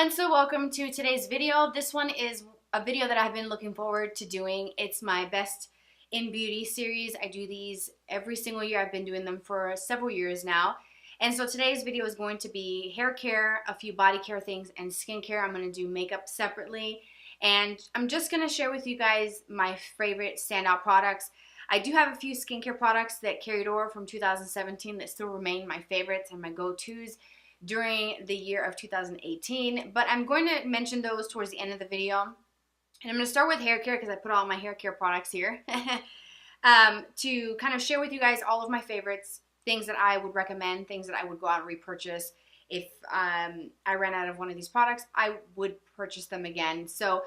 And so welcome to today's video. This one is a video that I've been looking forward to doing. It's my Best in Beauty series. I do these every single year. I've been doing them for several years now. And so today's video is going to be hair care, a few body care things, and skincare. I'm going to do makeup separately. And I'm just going to share with you guys my favorite standout products. I do have a few skincare products that carried over from 2017 that still remain my favorites and my go-tos during the year of 2018, but I'm going to mention those towards the end of the video. And I'm going to start with hair care because I put all my hair care products here to kind of share with you guys all of my favorites, things that I would recommend, things that I would go out and repurchase. If I ran out of one of these products, I would purchase them again. So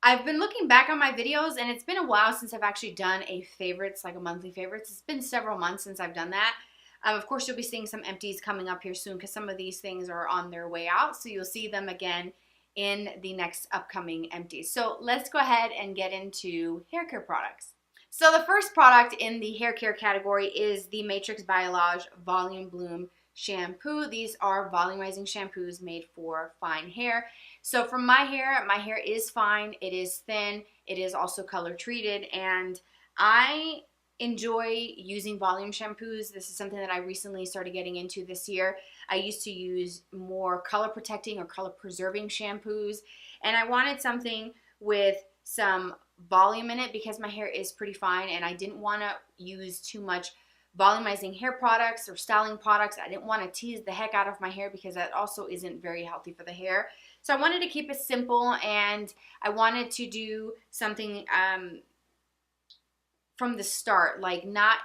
I've been looking back on my videos, and it's been a while since I've actually done a favorites, like a monthly favorites. It's been several months since I've done that. Of course, you'll be seeing some empties coming up here soon because some of these things are on their way out. So you'll see them again in the next upcoming empties. So let's go ahead and get into hair care products. So the first product in the hair care category is the Matrix Biolage Volume Bloom Shampoo. These are volumizing shampoos made for fine hair. So for my hair is fine, it is thin, it is also color treated, and I enjoy using volume shampoos. This is something that I recently started getting into this year. I used to use more color protecting or color preserving shampoos, and I wanted something with some volume in it because my hair is pretty fine and I didn't want to use too much volumizing hair products or styling products. I didn't want to tease the heck out of my hair because that also isn't very healthy for the hair. So I wanted to keep it simple, and I wanted to do something from the start, like not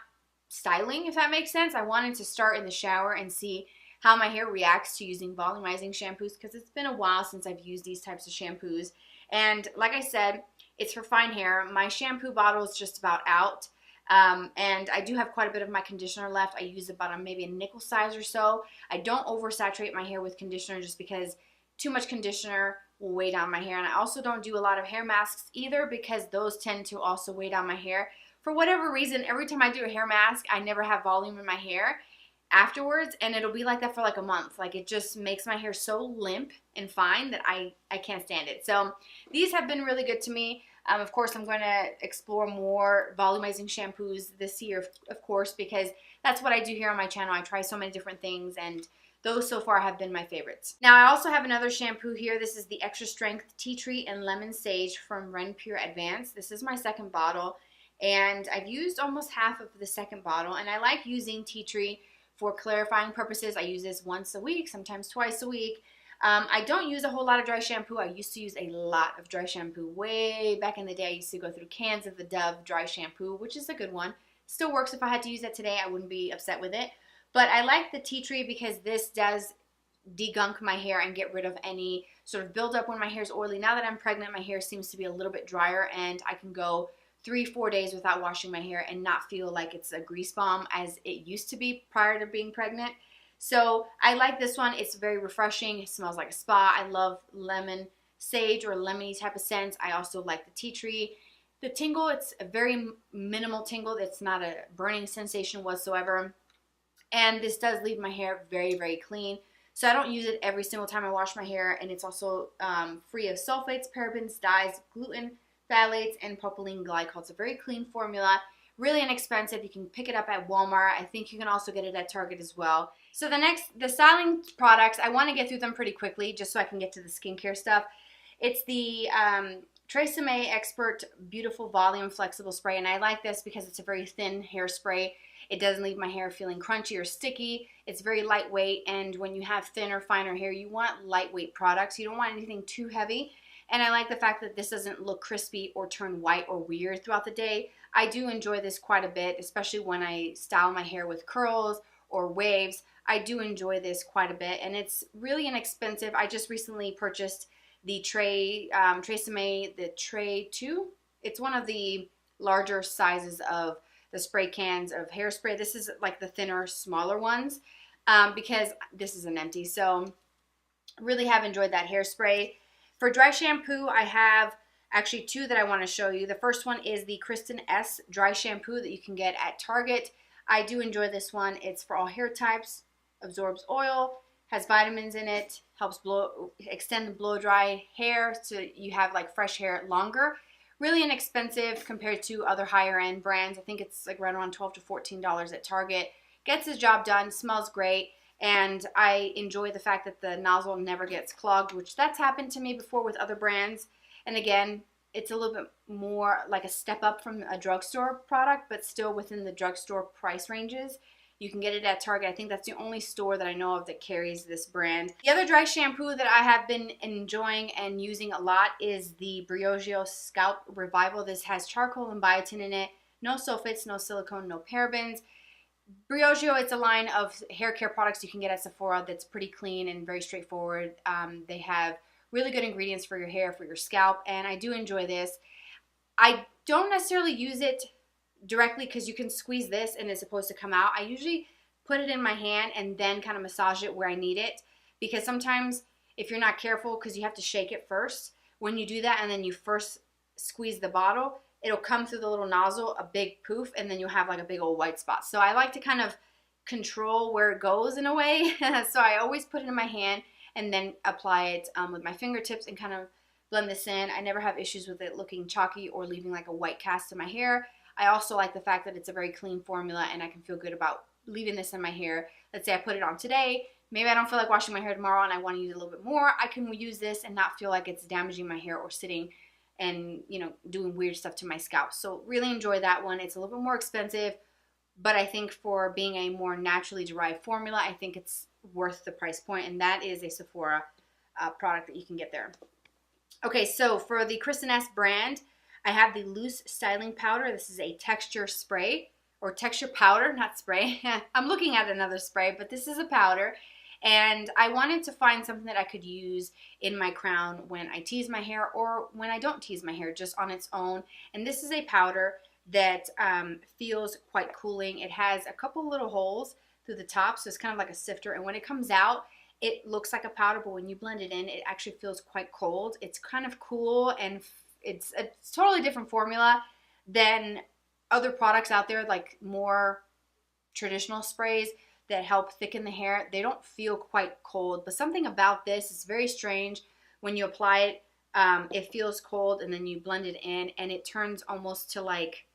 styling, if that makes sense. I wanted to start in the shower and see how my hair reacts to using volumizing shampoos because it's been a while since I've used these types of shampoos. And like I said, it's for fine hair. My shampoo bottle is just about out. And I do have quite a bit of my conditioner left. I use about maybe a nickel size or so. I don't oversaturate my hair with conditioner just because too much conditioner will weigh down my hair. And I also don't do a lot of hair masks either because those tend to also weigh down my hair. For whatever reason, every time I do a hair mask, I never have volume in my hair afterwards, and it'll be like that for like a month. Like, it just makes my hair so limp and fine that I can't stand it. So these have been really good to me. Of course, I'm going to explore more volumizing shampoos this year, of course, because that's what I do here on my channel. I try so many different things, and those so far have been my favorites. Now, I also have another shampoo here. This is the Extra Strength Tea Tree and Lemon Sage from Ren Pure Advanced. This is my second bottle, and I've used almost half of the second bottle, and I like using tea tree for clarifying purposes. I use this once a week, sometimes twice a week. I don't use a whole lot of dry shampoo. I used to use a lot of dry shampoo. Way back in the day, I used to go through cans of the Dove dry shampoo, which is a good one. Still works. If I had to use that today, I wouldn't be upset with it. But I like the tea tree because this does degunk my hair and get rid of any sort of buildup when my hair is oily. Now that I'm pregnant, my hair seems to be a little bit drier, and I can go 3-4 days without washing my hair and not feel like it's a grease bomb as it used to be prior to being pregnant. So I like this one. It's very refreshing. It smells like a spa. I love lemon sage or lemony type of scents. I also like the tea tree. The tingle, it's a very minimal tingle. It's not a burning sensation whatsoever. And this does leave my hair very, very clean. So I don't use it every single time I wash my hair. And it's also free of sulfates, parabens, dyes, gluten, phthalates, and propylene glycol. It's a very clean formula, really inexpensive. You can pick it up at Walmart. I think you can also get it at Target as well. So the styling products, I want to get through them pretty quickly just so I can get to the skincare stuff. It's the TRESemme Expert Beautiful Volume Flexible Spray, and I like this because it's a very thin hairspray. It doesn't leave my hair feeling crunchy or sticky. It's very lightweight, and when you have thinner, finer hair, you want lightweight products. You don't want anything too heavy. And I like the fact that this doesn't look crispy or turn white or weird throughout the day. I do enjoy this quite a bit, especially when I style my hair with curls or waves. I do enjoy this quite a bit, and it's really inexpensive. I just recently purchased the TRESemme, the Tray 2. It's one of the larger sizes of the spray cans of hairspray. This is like the thinner, smaller ones because this is an empty. So really have enjoyed that hairspray. For dry shampoo, I have actually two that I want to show you. The first one is the Kristin Ess Dry Shampoo that you can get at Target. I do enjoy this one. It's for all hair types, absorbs oil, has vitamins in it, helps extend the blow dry hair so you have like fresh hair longer. Really inexpensive compared to other higher end brands. I think it's like right around $12 to $14 at Target. Gets the job done, smells great, and I enjoy the fact that the nozzle never gets clogged, which that's happened to me before with other brands. And again, it's a little bit more like a step up from a drugstore product, but still within the drugstore price ranges. You can get it at Target. I think that's the only store that I know of that carries this brand. The other dry shampoo that I have been enjoying and using a lot is the Briogeo Scalp Revival. This has charcoal and biotin in it. No sulfates, no silicone, no parabens. Briogeo, it's a line of hair care products you can get at Sephora that's pretty clean and very straightforward. They have really good ingredients for your hair, for your scalp, and I do enjoy this. I don't necessarily use it directly because you can squeeze this and it's supposed to come out. I usually put it in my hand and then kind of massage it where I need it, because sometimes if you're not careful, because you have to shake it first, when you do that and then you first squeeze the bottle, it'll come through the little nozzle, a big poof, and then you'll have like a big old white spot. So I like to kind of control where it goes in a way. So I always put it in my hand and then apply it with my fingertips and kind of blend this in. I never have issues with it looking chalky or leaving like a white cast in my hair. I also like the fact that it's a very clean formula and I can feel good about leaving this in my hair. Let's say I put it on today. Maybe I don't feel like washing my hair tomorrow and I want to use it a little bit more. I can use this and not feel like it's damaging my hair or sitting and, you know, doing weird stuff to my scalp. So really enjoy that one. It's a little bit more expensive, but I think for being a more naturally derived formula, I think it's worth the price point, and that is a Sephora product that you can get there. Okay, so for the Kristin Ess brand, I have the loose styling powder. This is a texture spray, or texture powder, not spray. I'm looking at another spray, but this is a powder. And I wanted to find something that I could use in my crown when I tease my hair or when I don't tease my hair, just on its own. And this is a powder that feels quite cooling. It has a couple little holes through the top, so it's kind of like a sifter. And when it comes out, it looks like a powder, but when you blend it in, it actually feels quite cold. It's kind of cool, and it's a totally different formula than other products out there, like more traditional sprays that help thicken the hair. They don't feel quite cold, but something about this is very strange. When you apply it, it feels cold, and then you blend it in, and it turns almost to like,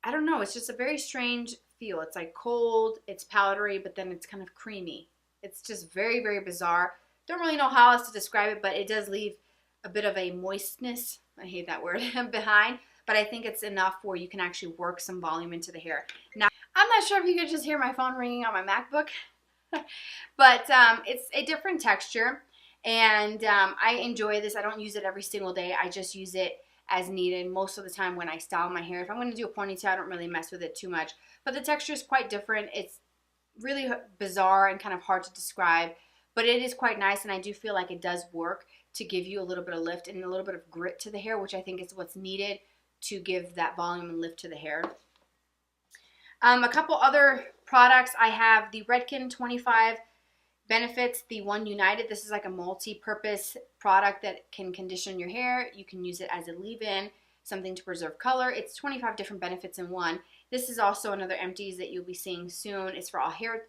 I don't know, it's just a very strange feel. It's like cold, it's powdery, but then it's kind of creamy. It's just very, very bizarre. Don't really know how else to describe it, but it does leave a bit of a moistness, I hate that word, behind, but I think it's enough where you can actually work some volume into the hair. Now, I'm not sure if you could just hear my phone ringing on my MacBook, but it's a different texture, and I enjoy this. I don't use it every single day. I just use it as needed most of the time when I style my hair. If I'm going to do a ponytail, I don't really mess with it too much, but the texture is quite different. It's really bizarre and kind of hard to describe, but it is quite nice, and I do feel like it does work to give you a little bit of lift and a little bit of grit to the hair, which I think is what's needed to give that volume and lift to the hair. A couple other products. I have the Redken 25 Benefits, the One United. This is like a multi-purpose product that can condition your hair. You can use it as a leave-in, something to preserve color. It's 25 different benefits in one. This is also another empties that you'll be seeing soon. It's for all hair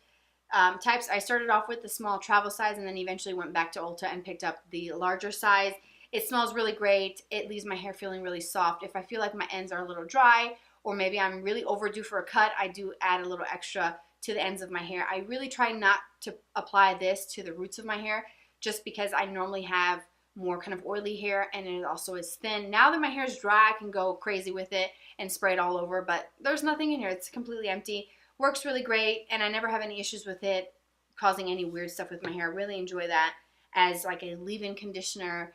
types. I started off with the small travel size and then eventually went back to Ulta and picked up the larger size. It smells really great. It leaves my hair feeling really soft. If I feel like my ends are a little dry, or maybe I'm really overdue for a cut, I do add a little extra to the ends of my hair. I really try not to apply this to the roots of my hair, just because I normally have more kind of oily hair, and it also is thin. Now that my hair is dry, I can go crazy with it and spray it all over, but there's nothing in here. It's completely empty. Works really great, and I never have any issues with it causing any weird stuff with my hair. I really enjoy that as like a leave-in conditioner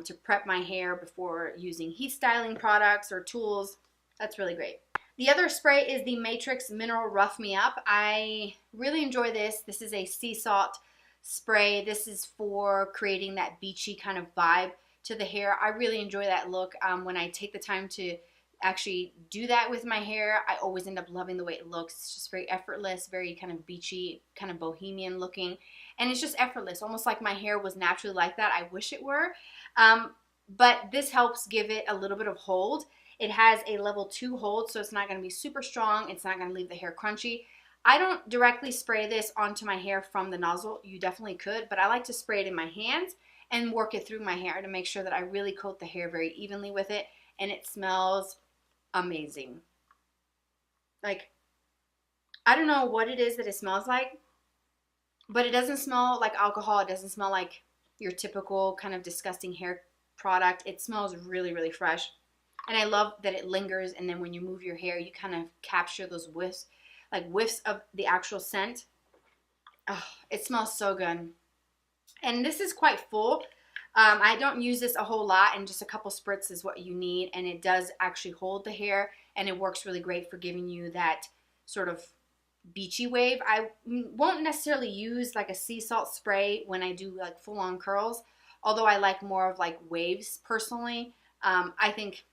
to prep my hair before using heat styling products or tools. That's really great. The other spray is the Matrix Mineral Rough Me Up. I really enjoy this. This is a sea salt spray. This is for creating that beachy kind of vibe to the hair. I really enjoy that look. When I take the time to actually do that with my hair, I always end up loving the way it looks. It's just very effortless, very kind of beachy, kind of bohemian looking, and it's just effortless, almost like my hair was naturally like that. I wish it were, but this helps give it a little bit of hold. It has a level 2 hold, so it's not going to be super strong. It's not going to leave the hair crunchy. I don't directly spray this onto my hair from the nozzle. You definitely could, but I like to spray it in my hands and work it through my hair to make sure that I really coat the hair very evenly with it, and it smells amazing. Like, I don't know what it is that it smells like, but it doesn't smell like alcohol. It doesn't smell like your typical kind of disgusting hair product. It smells really, really fresh. And I love that it lingers, and then when you move your hair, you kind of capture those whiffs, like whiffs of the actual scent. Oh, it smells so good. And this is quite full. I don't use this a whole lot, and just a couple spritz is what you need, and it does actually hold the hair, and it works really great for giving you that sort of beachy wave. I won't necessarily use like a sea salt spray when I do like full-on curls, although I like more of like waves personally. I think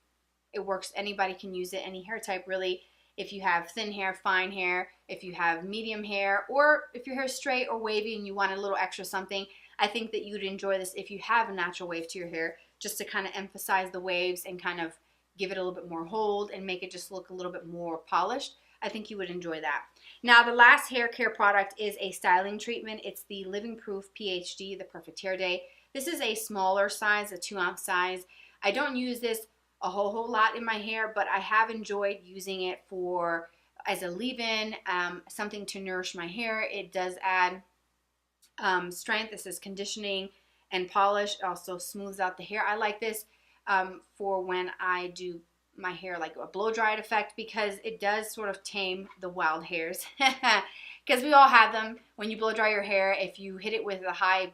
it works. Anybody can use it, any hair type really. If you have thin hair, fine hair, if you have medium hair, or if your hair is straight or wavy and you want a little extra something, I think that you'd enjoy this if you have a natural wave to your hair, just to kind of emphasize the waves and kind of give it a little bit more hold and make it just look a little bit more polished. I think you would enjoy that. Now, the last hair care product is a styling treatment. It's the Living Proof PhD, the Perfect Hair Day. This is a smaller size, a 2-ounce size. I don't use this a whole lot in my hair, but I have enjoyed using it for as a leave-in, something to nourish my hair. It does add strength. This is conditioning and polish. It also smooths out the hair. I like this for when I do my hair like a blow dried effect, because it does sort of tame the wild hairs, because we all have them. When you blow dry your hair, if you hit it with a high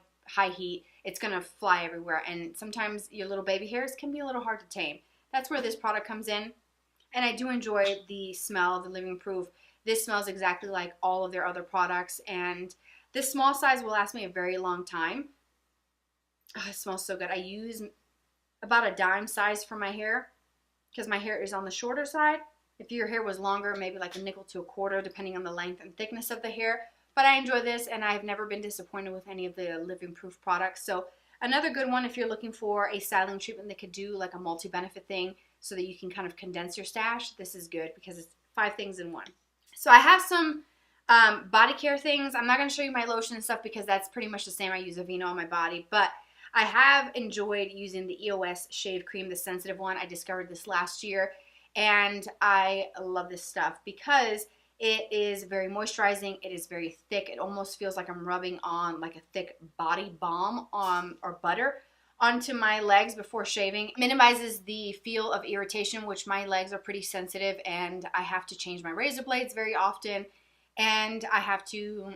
heat, it's gonna fly everywhere, and sometimes your little baby hairs can be a little hard to tame. That's where this product comes in, and I do enjoy the smell of the Living Proof. This smells exactly like all of their other products, and this small size will last me a very long time. Oh, it smells so good. I use about a dime size for my hair, because my hair is on the shorter side. If your hair was longer, maybe like a nickel to a quarter, depending on the length and thickness of the hair. But I enjoy this, and I've never been disappointed with any of the Living Proof products. So another good one if you're looking for a styling treatment that could do like a multi-benefit thing so that you can kind of condense your stash. This is good because it's 5 things in one. So I have some body care things. I'm not going to show you my lotion and stuff because that's pretty much the same. I use Aveeno on my body, but I have enjoyed using the EOS Shade Cream, the sensitive one. I discovered this last year, and I love this stuff because it is very moisturizing. It is very thick. It almost feels like I'm rubbing on like a thick body balm or butter onto my legs before shaving. It minimizes the feel of irritation, which my legs are pretty sensitive, and I have to change my razor blades very often, and I have to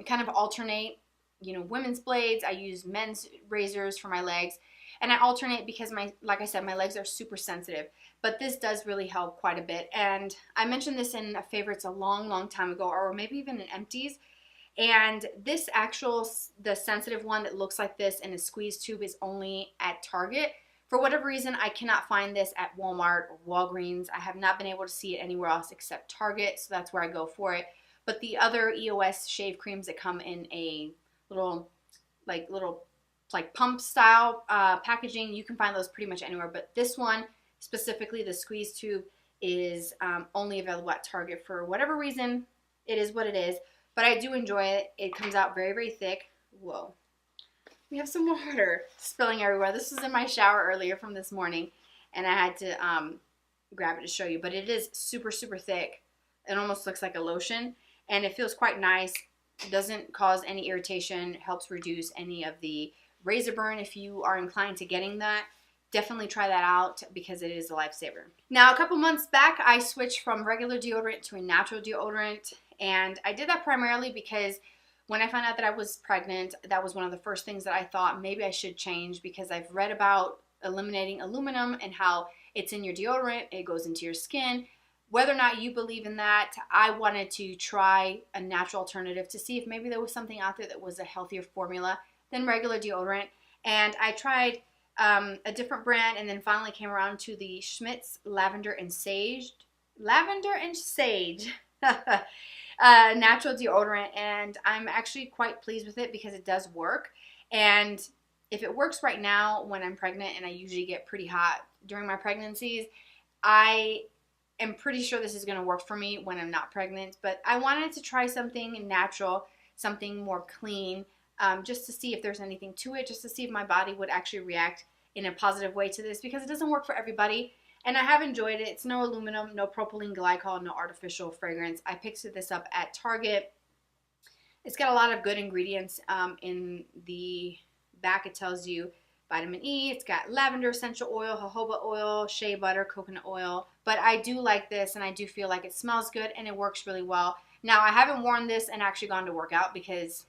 kind of alternate, you know, women's blades. I use men's razors for my legs, and I alternate because like I said, my legs are super sensitive, but this does really help quite a bit. And I mentioned this in favorites a long time ago, or maybe even in empties. And this the sensitive one that looks like this in a squeeze tube is only at Target. For whatever reason, I cannot find this at Walmart or Walgreens. I have not been able to see it anywhere else except Target, so that's where I go for it. But the other EOS shave creams that come in a little pump style packaging, you can find those pretty much anywhere. But this one, specifically the squeeze tube, is only available at Target. For whatever reason, it is what it is. But I do enjoy it. It comes out very thick. Whoa. We have some water spilling everywhere. This was in my shower earlier from this morning, and I had to grab it to show you. But it is super thick. It almost looks like a lotion, and it feels quite nice. It doesn't cause any irritation. It helps reduce any of the razor burn if you are inclined to getting that. Definitely try that out because it is a lifesaver. Now, a couple months back, I switched from regular deodorant to a natural deodorant, and I did that primarily because when I found out that I was pregnant, that was one of the first things that I thought maybe I should change, because I've read about eliminating aluminum and how it's in your deodorant, it goes into your skin. Whether or not you believe in that, I wanted to try a natural alternative to see if maybe there was something out there that was a healthier formula than regular deodorant. And I tried a different brand, and then finally came around to the Schmitz Lavender and Sage natural deodorant, and I'm actually quite pleased with it because it does work. And if it works right now when I'm pregnant, and I usually get pretty hot during my pregnancies, I am pretty sure this is going to work for me when I'm not pregnant, but I wanted to try something natural, something more clean, just to see if there's anything to it, just to see if my body would actually react in a positive way to this, because it doesn't work for everybody. And I have enjoyed it. It's no aluminum, no propylene glycol, no artificial fragrance. I picked this up at Target. It's got a lot of good ingredients. In the back it tells you vitamin E. It's got lavender essential oil, jojoba oil, shea butter, coconut oil. But I do like this, and I do feel like it smells good and it works really well. Now, I haven't worn this and actually gone to work out because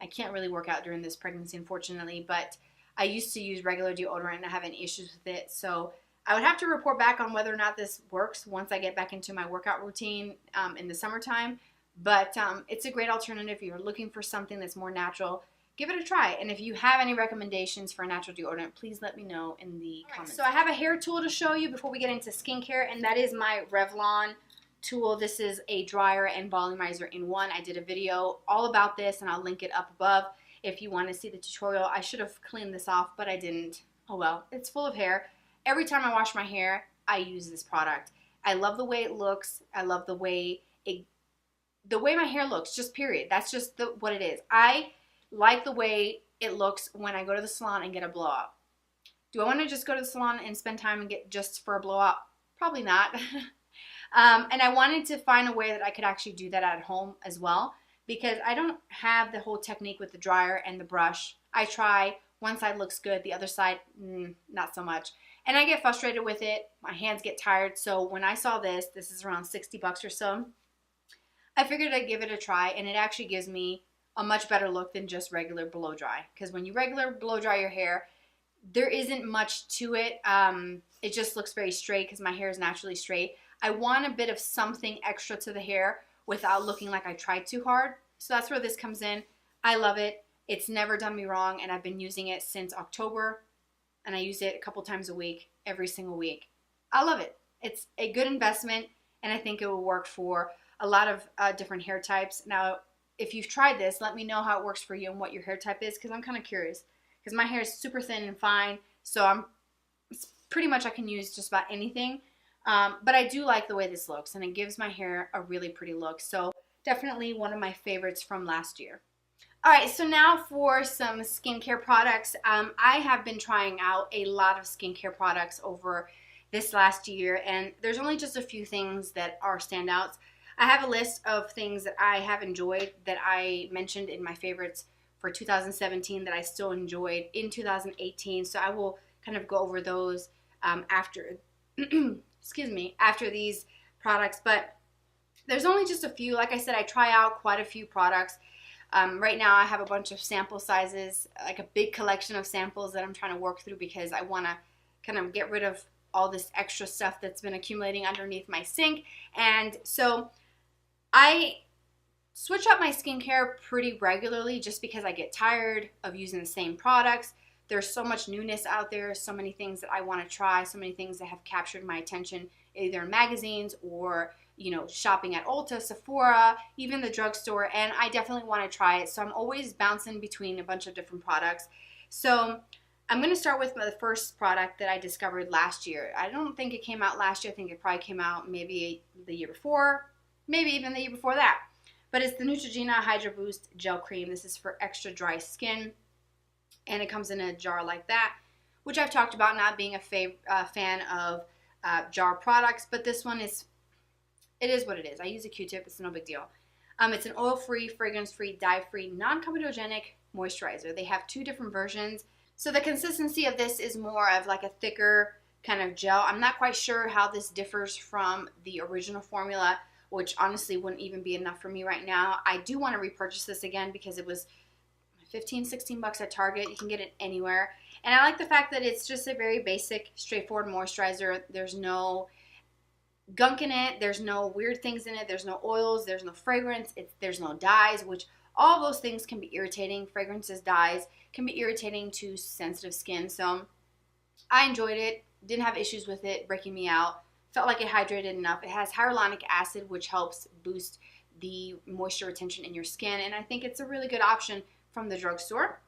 I can't really work out during this pregnancy, unfortunately. But I used to use regular deodorant and I have any issues with it. So I would have to report back on whether or not this works once I get back into my workout routine in the summertime. But it's a great alternative if you're looking for something that's more natural. Give it a try. And if you have any recommendations for a natural deodorant, please let me know in the comments. So I have a hair tool to show you before we get into skincare, and that is my Revlon tool. This is a dryer and volumizer in one. I did a video all about this, and I'll link it up above if you want to see the tutorial. I should have cleaned this off, but I didn't. Oh well, it's full of hair. Every time I wash my hair, I use this product. I love the way it looks. I love the way my hair looks, just period. That's just what it is. I like the way it looks when I go to the salon and get a blowout. Do I want to just go to the salon and spend time and get just for a blowout? Probably not. And I wanted to find a way that I could actually do that at home as well, because I don't have the whole technique with the dryer and the brush. I try, one side looks good, the other side, not so much. And I get frustrated with it. My hands get tired. So when I saw this is around 60 bucks or so, I figured I'd give it a try, and it actually gives me a much better look than just regular blow dry. Because when you regular blow dry your hair, there isn't much to it. It just looks very straight because my hair is naturally straight. I want a bit of something extra to the hair without looking like I tried too hard. So that's where this comes in. I love it. It's never done me wrong, and I've been using it since October, and I use it a couple times a week, every single week. I love it. It's a good investment, and I think it will work for a lot of different hair types. Now, if you've tried this, let me know how it works for you and what your hair type is, because I'm kind of curious. Because my hair is super thin and fine, so pretty much I can use just about anything. But I do like the way this looks, and it gives my hair a really pretty look. So definitely one of my favorites from last year. Alright, so now for some skincare products. I have been trying out a lot of skincare products over this last year, and there's only just a few things that are standouts. I have a list of things that I have enjoyed that I mentioned in my favorites for 2017 that I still enjoyed in 2018. So I will kind of go over those after, excuse me, after these products. But there's only just a few. Like I said, I try out quite a few products. Right now I have a bunch of sample sizes, like a big collection of samples that I'm trying to work through because I want to kind of get rid of all this extra stuff that's been accumulating underneath my sink. And so I switch up my skincare pretty regularly just because I get tired of using the same products. There's so much newness out there, so many things that I want to try, so many things that have captured my attention either in magazines or, you know, shopping at Ulta, Sephora, even the drugstore, and I definitely want to try it. So I'm always bouncing between a bunch of different products. So I'm going to start with the first product that I discovered last year. I don't think it came out last year. I think it probably came out maybe the year before, maybe even the year before that. But it's the Neutrogena Hydra Boost Gel Cream. This is for extra dry skin, and it comes in a jar like that, which I've talked about not being a fan of jar products, but this one it is what it is. I use a Q-tip. It's no big deal. It's an oil-free, fragrance-free, dye-free, non-comedogenic moisturizer. They have two different versions. So the consistency of this is more of like a thicker kind of gel. I'm not quite sure how this differs from the original formula, which honestly wouldn't even be enough for me right now. I do want to repurchase this again because it was 15, 16 bucks at Target. You can get it anywhere. And I like the fact that it's just a very basic, straightforward moisturizer. There's no gunk in it. There's no weird things in it. There's no oils. There's no fragrance. There's no dyes, which all those things can be irritating. Fragrances, dyes can be irritating to sensitive skin. So I enjoyed it. Didn't have issues with it breaking me out. Felt like it hydrated enough. It has hyaluronic acid, which helps boost the moisture retention in your skin. And I think it's a really good option from the drugstore.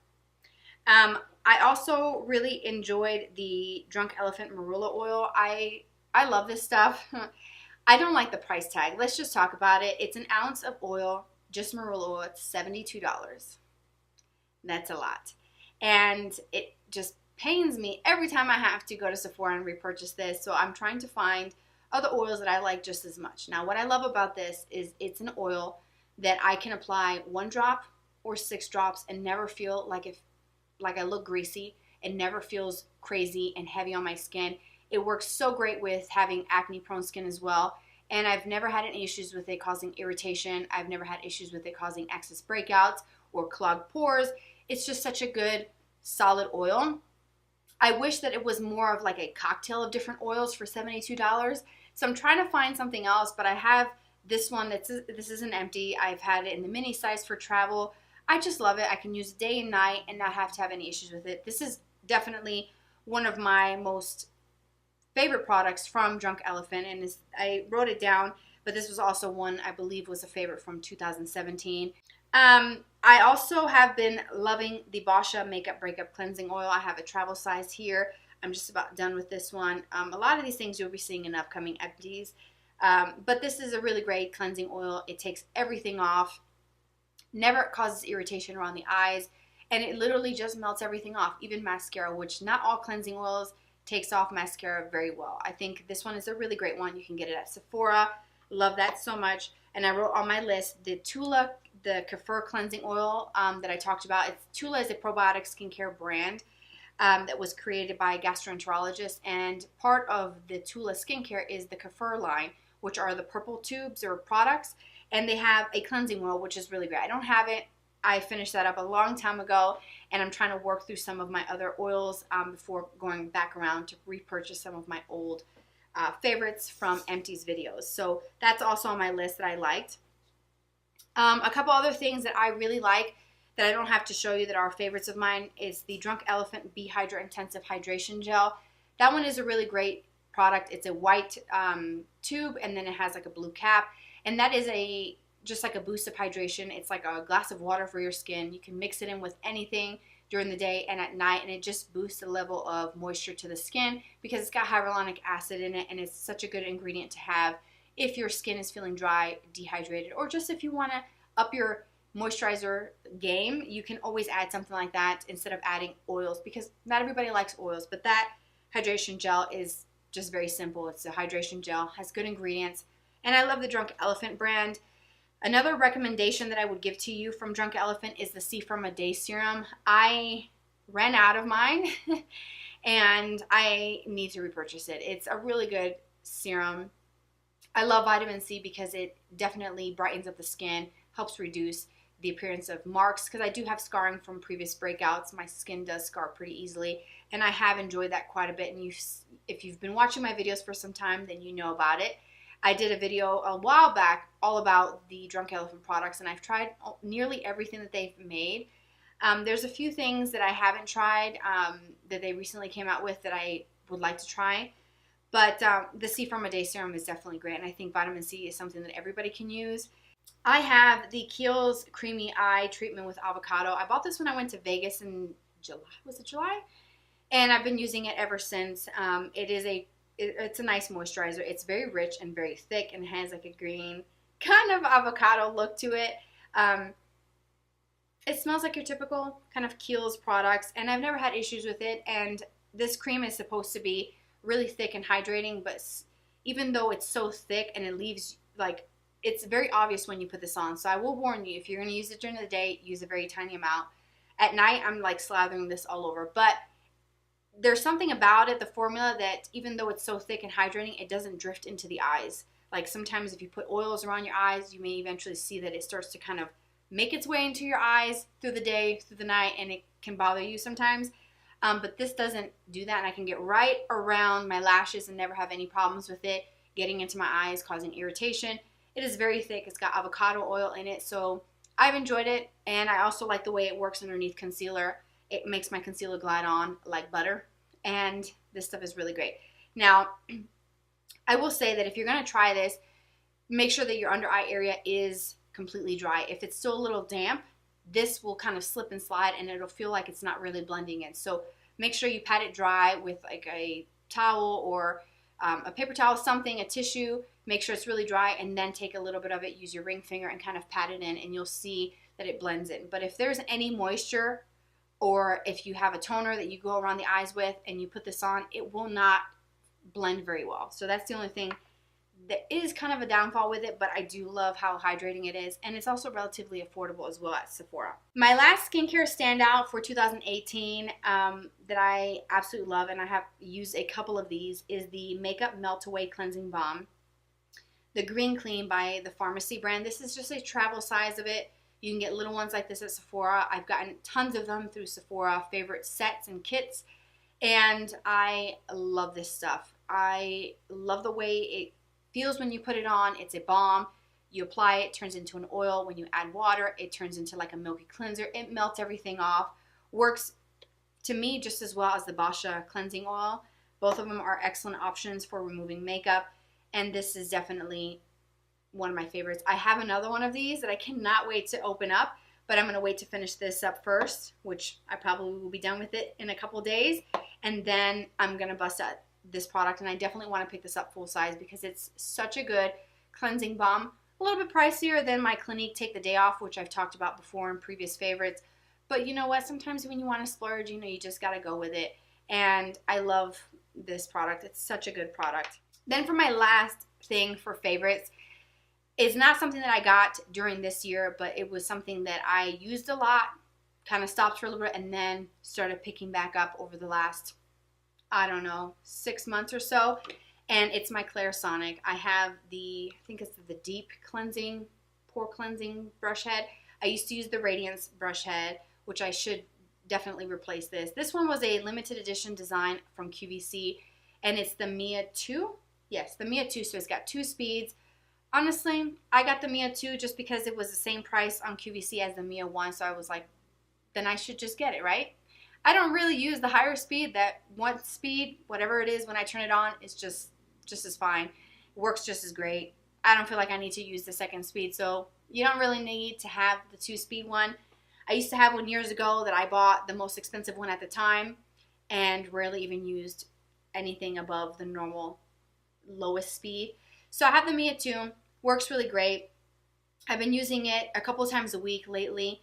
I also really enjoyed the Drunk Elephant Marula oil. I I love this stuff. I don't like the price tag. Let's just talk about it. It's an ounce of oil, just Marula oil. It's $72. That's a lot. And it just pains me every time I have to go to Sephora and repurchase this. So I'm trying to find other oils that I like just as much. Now, what I love about this is it's an oil that I can apply 1 drop or 6 drops and never feel like I look greasy. It never feels crazy and heavy on my skin. It works so great with having acne-prone skin as well. And I've never had any issues with it causing irritation. I've never had issues with it causing excess breakouts or clogged pores. It's just such a good, solid oil. I wish that it was more of like a cocktail of different oils for $72. So I'm trying to find something else, but I have this one. This isn't empty. I've had it in the mini size for travel. I just love it. I can use it day and night and not have to have any issues with it. This is definitely one of my most favorite products from Drunk Elephant, and I wrote it down, but this was also one I believe was a favorite from 2017. I also have been loving the Boscia Makeup Breakup Cleansing Oil. I have a travel size here. I'm just about done with this one. A lot of these things you'll be seeing in upcoming empties, but this is a really great cleansing oil. It takes everything off, never causes irritation around the eyes, and it literally just melts everything off, even mascara, which not all cleansing oils takes off mascara very well. I think this one is a really great one. You can get it at Sephora. Love that so much. And I wrote on my list the Tula, the Kefir cleansing oil that I talked about. Tula is a probiotic skincare brand that was created by a gastroenterologist, and part of the Tula skincare is the Kefir line, which are the purple tubes or products, and they have a cleansing oil, which is really great. I don't have it. I finished that up a long time ago, and I'm trying to work through some of my other oils before going back around to repurchase some of my old favorites from Empty's videos. So that's also on my list that I liked. A couple other things that I really like that I don't have to show you that are favorites of mine is the Drunk Elephant Hydra Intensive Hydration Gel. That one is a really great product. It's a white tube, and then it has like a blue cap, and that is just like a boost of hydration. It's like a glass of water for your skin. You can mix it in with anything during the day and at night, and it just boosts the level of moisture to the skin because it's got hyaluronic acid in it, and it's such a good ingredient to have if your skin is feeling dry, dehydrated, or just if you want to up your moisturizer game. You can always add something like that instead of adding oils, because not everybody likes oils, but that hydration gel is just very simple. It's a hydration gel, has good ingredients, and I love the Drunk Elephant brand. Another recommendation that I would give to you from Drunk Elephant is the Firma Day Serum. I ran out of mine and I need to repurchase it. It's a really good serum. I love vitamin C because it definitely brightens up the skin, helps reduce the appearance of marks, because I do have scarring from previous breakouts. My skin does scar pretty easily, and I have enjoyed that quite a bit. And if you've been watching my videos for some time, then you know about it. I did a video a while back all about the Drunk Elephant products, and I've tried nearly everything that they've made. There's a few things that I haven't tried that they recently came out with that I would like to try. But the Firma Day Serum is definitely great, and I think vitamin C is something that everybody can use. I have the Kiehl's Creamy Eye Treatment with Avocado. I bought this when I went to Vegas in July. Was it July? And I've been using it ever since. It's a nice moisturizer. It's very rich and very thick and has like a green kind of avocado look to it. It smells like your typical kind of Kiehl's products, and I've never had issues with it. And this cream is supposed to be really thick and hydrating, but even though it's so thick and it leaves like, it's very obvious when you put this on. So I will warn you, if you're going to use it during the day, use a very tiny amount. At night, I'm like slathering this all over. But there's something about it, the formula, that even though it's so thick and hydrating, it doesn't drift into the eyes. Like sometimes if you put oils around your eyes, you may eventually see that it starts to kind of make its way into your eyes through the day, through the night, and it can bother you sometimes. But this doesn't do that, and I can get right around my lashes and never have any problems with it getting into my eyes, causing irritation. It is very thick. It's got avocado oil in it, so I've enjoyed it, and I also like the way it works underneath concealer. It makes my concealer glide on like butter, and this stuff is really great. Now, I will say that if you're going to try this, make sure that your under eye area is completely dry. If it's still a little damp, this will kind of slip and slide, and it'll feel like it's not really blending in. So make sure you pat it dry with like a towel or a paper towel, something, a tissue, make sure it's really dry, and then take a little bit of it, use your ring finger and kind of pat it in, and you'll see that it blends in. But if there's any moisture, or if you have a toner that you go around the eyes with and you put this on, it will not blend very well. So that's the only thing that is kind of a downfall with it, but I do love how hydrating it is, and it's also relatively affordable as well at Sephora. My last skincare standout for 2018 that I absolutely love, and I have used a couple of these, is the Makeup Melt Away Cleansing Balm, the Green Clean by the Farmacy brand. This is just a travel size of it. You can get little ones like this at Sephora. I've gotten tons of them through Sephora favorite sets and kits, and I love this stuff. I love the way it feels when you put it on. It's a balm. You apply it, turns into an oil. When you add water, it turns into like a milky cleanser. It melts everything off. Works, to me, just as well as the Boscia cleansing oil. Both of them are excellent options for removing makeup, and this is definitely one of my favorites. I have another one of these that I cannot wait to open up, but I'm going to wait to finish this up first, which I probably will be done with it in a couple days, and then I'm going to bust out this product, and I definitely want to pick this up full size because it's such a good cleansing balm. A little bit pricier than my Clinique Take the Day Off, which I've talked about before in previous favorites, but you know what, sometimes when you want to splurge, you know, you just got to go with it, and I love this product. It's such a good product. Then for my last thing for favorites, it's not something that I got during this year, but it was something that I used a lot, kind of stopped for a little bit, and then started picking back up over the last, I don't know, 6 months or so. And it's my Clarisonic. I have the, I think it's the deep cleansing, pore cleansing brush head. I used to use the Radiance brush head, which I should definitely replace this. This one was a limited edition design from QVC, and it's the Mia 2. Yes, the Mia 2, so it's got 2 speeds. Honestly, I got the Mia 2 just because it was the same price on QVC as the Mia 1, so I was like, then I should just get it, right? I don't really use the higher speed. That 1 speed, whatever it is, when I turn it on, it's just as fine. It works just as great. I don't feel like I need to use the 2nd speed, so you don't really need to have the 2-speed one. I used to have one years ago that I bought, the most expensive one at the time, and rarely even used anything above the normal lowest speed. So I have the Mia 2, works really great. I've been using it a couple of times a week lately,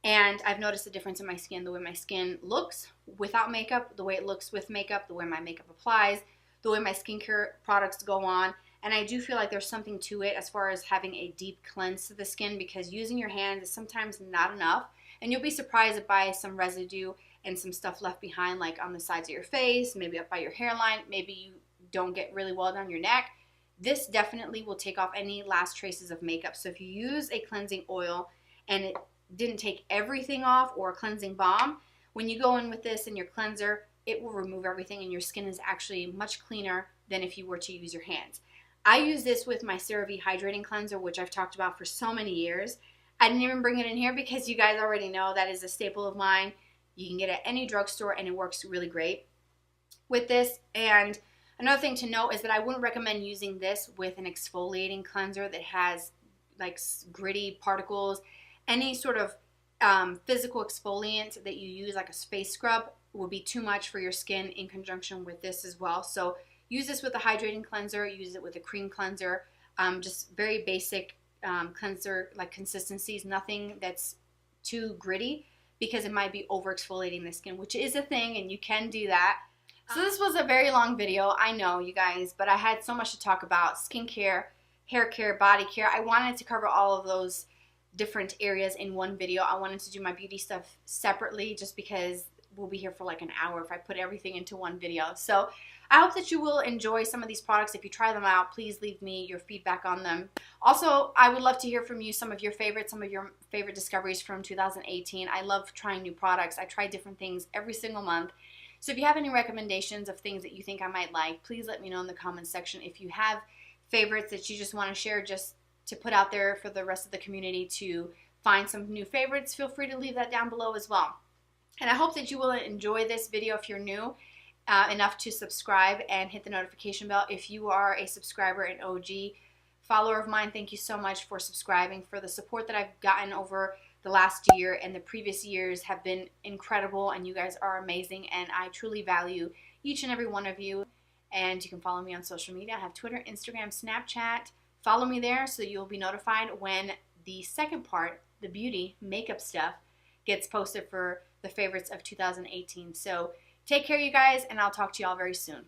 and I've noticed a difference in my skin, the way my skin looks without makeup, the way it looks with makeup, the way my makeup applies, the way my skincare products go on. And I do feel like there's something to it as far as having a deep cleanse to the skin, because using your hands is sometimes not enough, and you'll be surprised by some residue and some stuff left behind, like on the sides of your face, maybe up by your hairline, maybe you don't get really well down your neck. This definitely will take off any last traces of makeup. So if you use a cleansing oil and it didn't take everything off, or a cleansing balm, when you go in with this in your cleanser, it will remove everything, and your skin is actually much cleaner than if you were to use your hands. I use this with my CeraVe Hydrating Cleanser, which I've talked about for so many years. I didn't even bring it in here because you guys already know that is a staple of mine. You can get it at any drugstore, and it works really great with this. And another thing to note is that I wouldn't recommend using this with an exfoliating cleanser that has like gritty particles. Any sort of physical exfoliant that you use, like a face scrub, will be too much for your skin in conjunction with this as well. So use this with a hydrating cleanser, use it with a cream cleanser, just very basic cleanser like consistencies, nothing that's too gritty, because it might be over exfoliating the skin, which is a thing, and you can do that. So this was a very long video, I know, you guys, but I had so much to talk about: skincare, hair care, body care. I wanted to cover all of those different areas in one video. I wanted to do my beauty stuff separately, just because we'll be here for like an hour if I put everything into one video. So I hope that you will enjoy some of these products. If you try them out, please leave me your feedback on them. Also, I would love to hear from you some of your favorite discoveries from 2018. I love trying new products. I try different things every single month. So if you have any recommendations of things that you think I might like, please let me know in the comments section. If you have favorites that you just want to share, just to put out there for the rest of the community to find some new favorites, feel free to leave that down below as well. And I hope that you will enjoy this video if you're new enough to subscribe and hit the notification bell. If you are a subscriber and OG follower of mine, thank you so much for subscribing. For the support that I've gotten over the last year and the previous years have been incredible, and you guys are amazing, and I truly value each and every one of you. And you can follow me on social media. I have Twitter, Instagram, Snapchat. Follow me there so you'll be notified when the second part, the beauty makeup stuff, gets posted for the favorites of 2018. So take care, you guys, and I'll talk to y'all very soon.